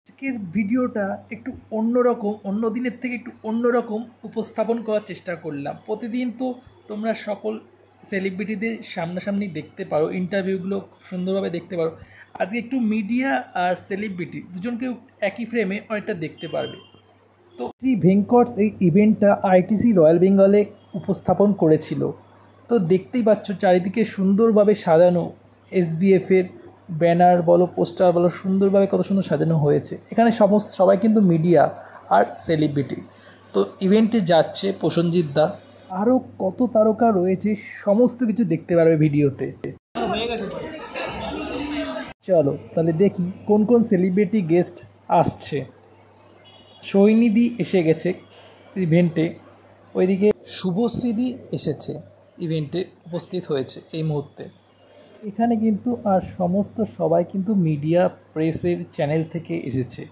আজকের ভিডিওটা একটু অন্যরকম, অন্য দিনের থেকে একটু অন্যরকম উপস্থাপন করার চেষ্টা করলাম। প্রতিদিন তো তোমরা সকল সেলিব্রিটিদের সামনাসামনি দেখতে পারো, ইন্টারভিউগুলো খুব সুন্দরভাবে দেখতে পারো। আজকে একটু মিডিয়া আর সেলিব্রিটি দুজনকেও একই ফ্রেমে অনেকটা দেখতে পারবে। তো শ্রী ভেঙ্কটস এই ইভেন্টটা আইটিসি রয়্যাল বেঙ্গলে উপস্থাপন করেছিল। তো দেখতেই পাচ্ছ চারিদিকে সুন্দরভাবে সাজানো, এসবিএফের ব্যানার বলো, পোস্টার বলো, সুন্দরভাবে কত সুন্দর সাজানো হয়েছে। এখানে সবাই কিন্তু মিডিয়া আর সেলিব্রিটি। তো ইভেন্টে যাচ্ছে প্রসেনজিৎ দা, আরও কত তারকা রয়েছে, সমস্ত কিছু দেখতে পারবে ভিডিওতে। চলো তাহলে দেখি কোন কোন সেলিব্রিটি গেস্ট আসছে। সৈনিধি এসে গেছে ইভেন্টে, ওইদিকে শুভশ্রীদি এসেছে ইভেন্টে, উপস্থিত হয়েছে এই মুহূর্তে। এখানে কিন্তু আর সমস্ত সবাই কিন্তু মিডিয়া প্রেসের চ্যানেল থেকে এসেছে।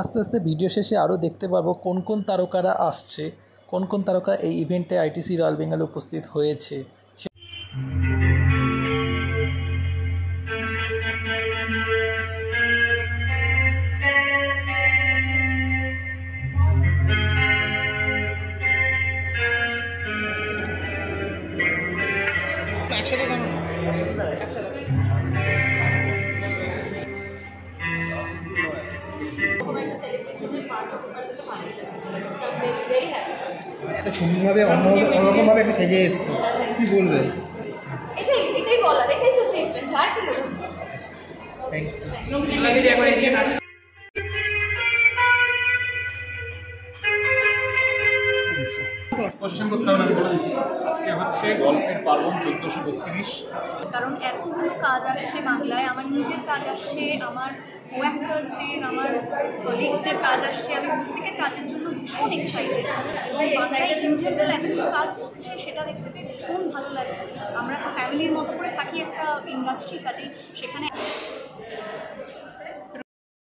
আস্তে আস্তে ভিডিও শেষে আরও দেখতে পারবো কোন কোন তারকারা আসছে, কোন কোন তারকা এই ইভেন্টে আইটিসি রয়্যাল বেঙ্গলে উপস্থিত হয়েছে। একসাথে কেমন সুন্দরভাবে অন্যরকমভাবে একটা সেজে এসছে, কি বলবে? এটাই বলার, এটাই তো স্টেটমেন্ট। আর কি বলবো? কোশ্চেন করতে হবে না, বলে দিচ্ছি। আজকে হচ্ছে গল্পের পার্বণ 1432। কারণ এতগুলো কাজ আসছে বাংলায়, আমার নিজের কাজ আসছে, আমার কো অ্যাক্টার্সদের, আমার কলিগসদের কাজ আসছে। আমি প্রত্যেকের কাজের জন্য ভীষণ এক্সাইটেড, এবং বাংলায় ইন জেনারেল এতগুলো কাজ হচ্ছে সেটা দেখতে পেয়ে ভীষণ ভালো লাগছে। আমরা তো ফ্যামিলির মতো করে থাকি একটা ইন্ডাস্ট্রি, কাজেই সেখানে